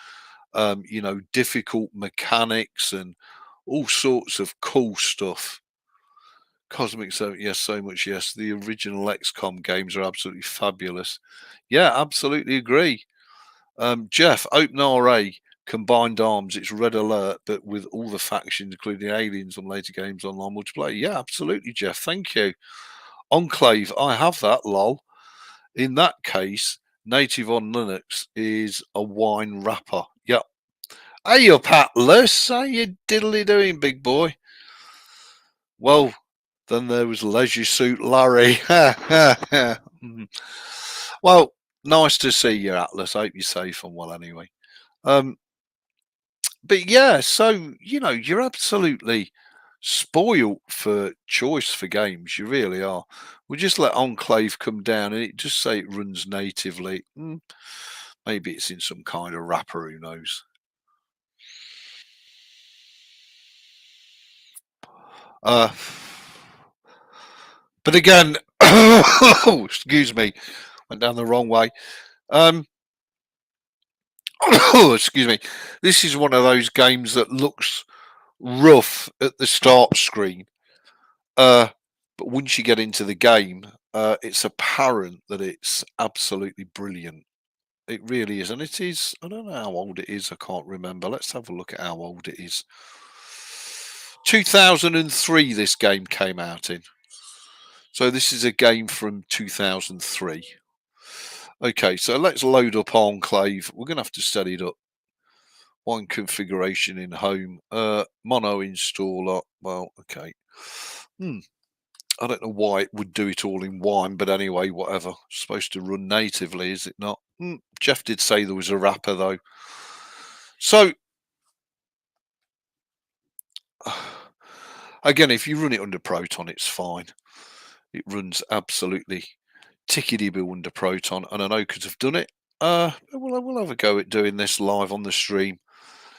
you know, difficult mechanics and all sorts of cool stuff. Cosmic, so yes, so much yes. The original XCOM games are absolutely fabulous. Yeah, absolutely agree. Jeff, OpenRA combined arms. It's Red Alert, but with all the factions, including aliens and later games online multiplayer. Yeah, absolutely, Jeff. Thank you. Enclave, I have that. Lol. In that case, native on Linux is a wine wrapper. Yep. Hey up, Atlas. How you diddly doing, big boy? Well, then there was Leisure Suit Larry. Well, nice to see you, Atlas. I hope you're safe and well anyway. Um, but yeah, so you know, you're absolutely spoiled for choice for games. You really are. We just let Enclave come down, and it just say it runs natively. Maybe it's in some kind of wrapper. Who knows? Uh, but again, excuse me, went down the wrong way. Um, excuse me. This is one of those games that looks rough at the start screen. But once you get into the game, it's apparent that it's absolutely brilliant. It really is, and it is. I don't know how old it is. I can't remember. Let's have a look at how old it is. 2003. This game came out in. So this is a game from 2003. Okay, so let's load up Enclave. We're gonna have to set it up. One configuration in home. Mono installer. Well, okay. I don't know why it would do it all in wine, but anyway, whatever. It's supposed to run natively, is it not? Jeff did say there was a wrapper though. So again, if you run it under Proton, it's fine. It runs absolutely tickety-boo under Proton, and I know because I've done it. We'll have a go at doing this live on the stream.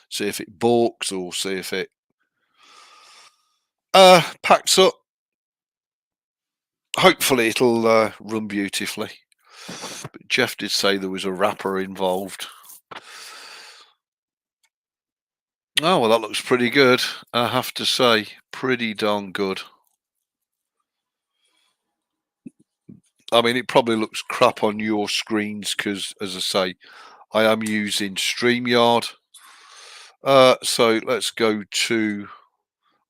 See if it balks or see if it packs up. Hopefully it'll run beautifully. But Jeff did say there was a wrapper involved. Oh, well, that looks pretty good, I have to say. Pretty darn good. I mean, it probably looks crap on your screens because, as I say, I am using StreamYard. So let's go to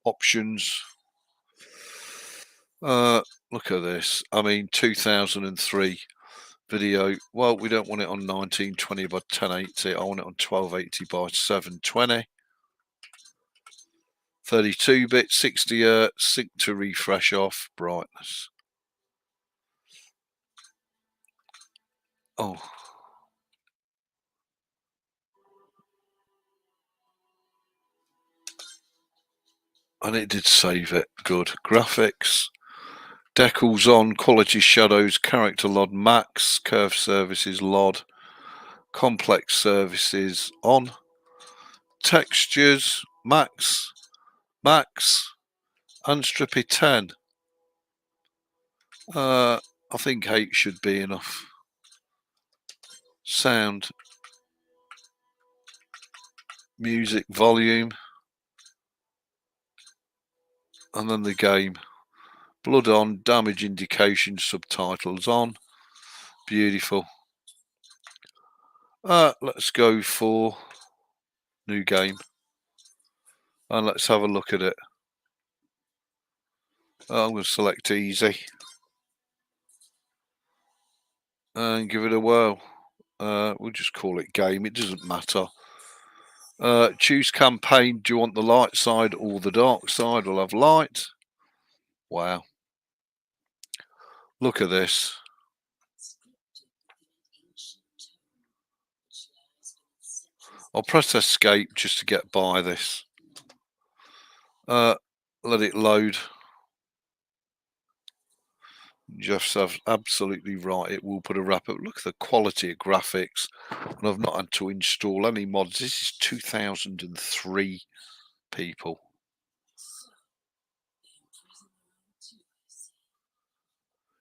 options. Look at this. I mean, 2003 video. Well, we don't want it on 1920 by 1080. I want it on 1280 by 720. 32-bit, 60 Hz, sync to refresh off, brightness. Oh, and it did save it. Good. Graphics. Decals on. Quality shadows. Character LOD max. Curve services LOD. Complex services on. Textures max. Max. Unstrippy 10. I think 8 should be enough. Sound. Music volume. And then the game. Blood on, damage indication, subtitles on. Beautiful. Let's go for new game. And let's have a look at it. I'm going to select easy. And give it a whirl. We'll just call it game. It doesn't matter. Choose campaign. Do you want the light side or the dark side? We'll have light. Wow. Look at this. I'll press escape just to get by this. Let it load. Jeff's absolutely right. It will put a wrap up. Look at the quality of graphics. And I've not had to install any mods. This is 2003, people.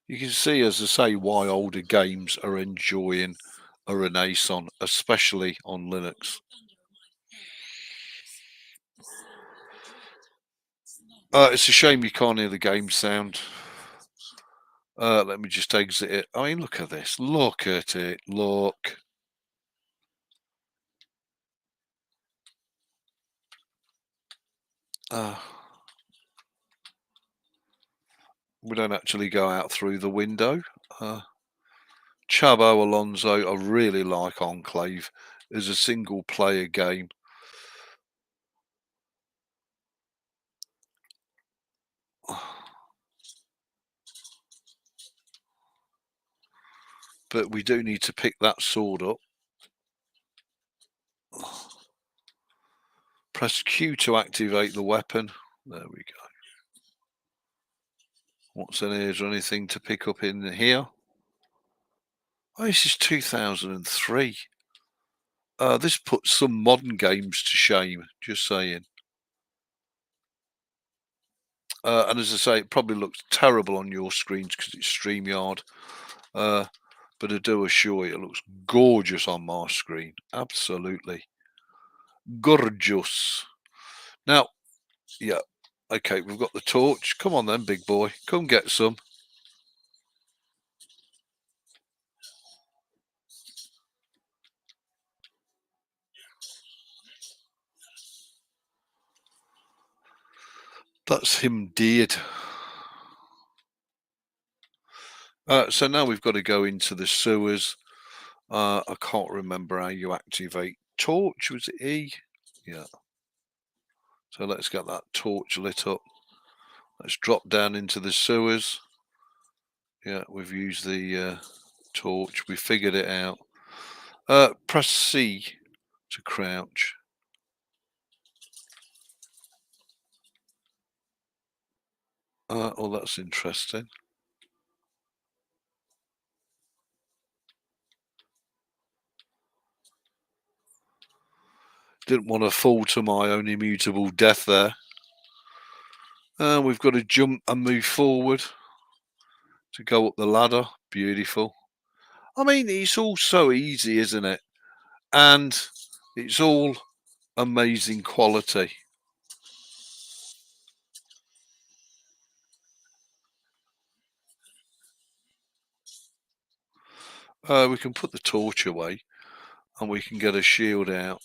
You can see, as I say, why older games are enjoying a renaissance, especially on Linux. It's a shame you can't hear the game sound. Let me just exit it. I mean, look at this. Look at it. Look. We don't actually go out through the window. Chabo Alonso, I really like Enclave as a single player game. But we do need to pick that sword up. Press Q to activate the weapon. There we go. What's in here? Is there anything to pick up in here? Oh, this is 2003. This puts some modern games to shame, just saying. And as I say, it probably looks terrible on your screens because it's StreamYard. But I do assure you, it looks gorgeous on my screen. Absolutely. Gorgeous. Now, yeah. Okay, we've got the torch. Come on then, big boy. Come get some. That's him dead. So now we've got to go into the sewers. I can't remember how you activate torch. Was it E? Yeah. So let's get that torch lit up. Let's drop down into the sewers. Yeah, we've used the torch. We figured it out. Press C to crouch. Oh, that's interesting. Didn't want to fall to my own immutable death there. We've got to jump and move forward to go up the ladder. Beautiful. I mean, it's all so easy, isn't it? And it's all amazing quality. We can put the torch away and we can get a shield out.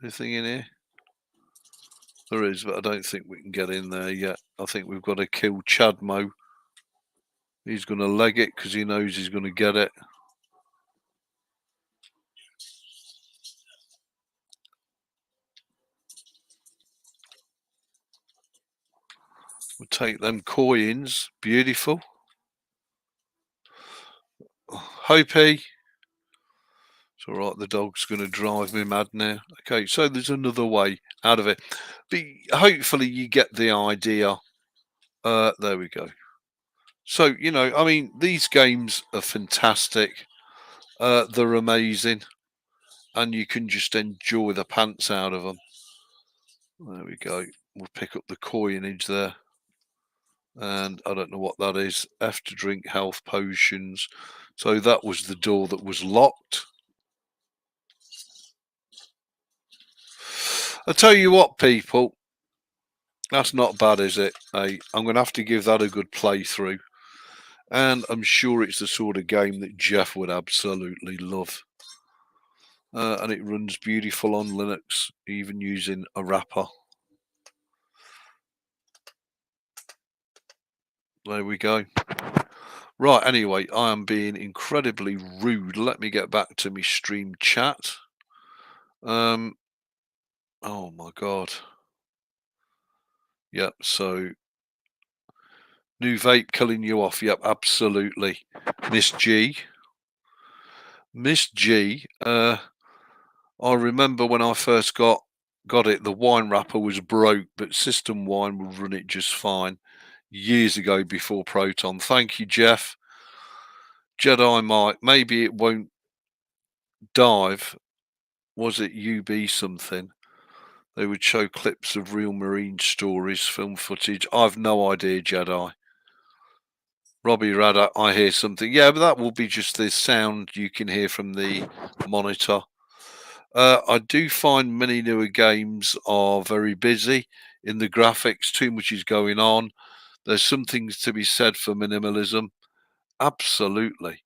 Anything in here? There is, but I don't think we can get in there yet. I think we've got to kill Chadmo. He's going to leg it because he knows he's going to get it. We'll take them coins. Beautiful. Hopi. It's all right, the dog's going to drive me mad now. Okay, so there's another way out of it. But hopefully you get the idea. There we go. So, you know, I mean, these games are fantastic. They're amazing. And you can just enjoy the pants out of them. There we go. We'll pick up the coinage there. And I don't know what that is. F to drink health potions. So that was the door that was locked. I tell you what, people, that's not bad, is it? Hey, I'm going to have to give that a good playthrough. And I'm sure it's the sort of game that Jeff would absolutely love. And it runs beautiful on Linux, even using a wrapper. There we go. Right, anyway, I am being incredibly rude. Let me get back to my stream chat. Oh my God. Yep, so new vape killing you off. Yep, absolutely. Miss G. Miss G, I remember when I first got it, the wine wrapper was broke, but System Wine would run it just fine years ago before Proton. Thank you, Jeff. Jedi might. Maybe it won't dive. Was it UB something? They would show clips of real marine stories, film footage. I've no idea, Jedi. Robbie Radder, I hear something. Yeah, but that will be just the sound you can hear from the monitor. I do find many newer games are very busy in the graphics. Too much is going on. There's some things to be said for minimalism. Absolutely.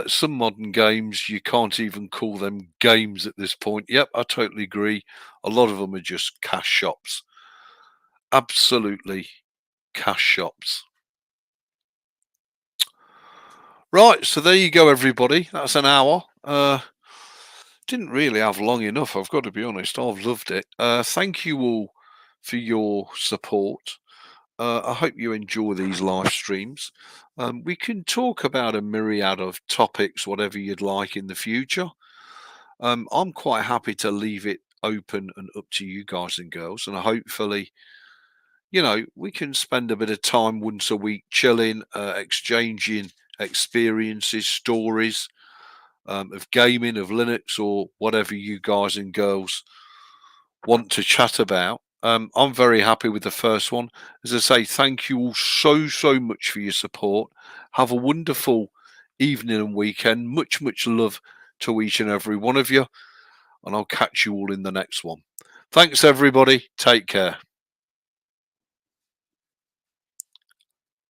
Some modern games, you can't even call them games at this point. Yep, I totally agree. A lot of them are just cash shops. Absolutely cash shops. Right, so there you go, everybody. That's an hour. Didn't really have long enough, I've got to be honest. I've loved it. Thank you all for your support. I hope you enjoy these live streams. We can talk about a myriad of topics, whatever you'd like in the future. I'm quite happy to leave it open and up to you guys and girls, and hopefully, you know, we can spend a bit of time once a week chilling, exchanging experiences, stories of gaming, of Linux, or whatever you guys and girls want to chat about. I'm very happy with the first one. As I say, thank you all so much for your support. Have a wonderful evening and weekend. Much love to each and every one of you. And I'll catch you all in the next one. Thanks, everybody. Take care.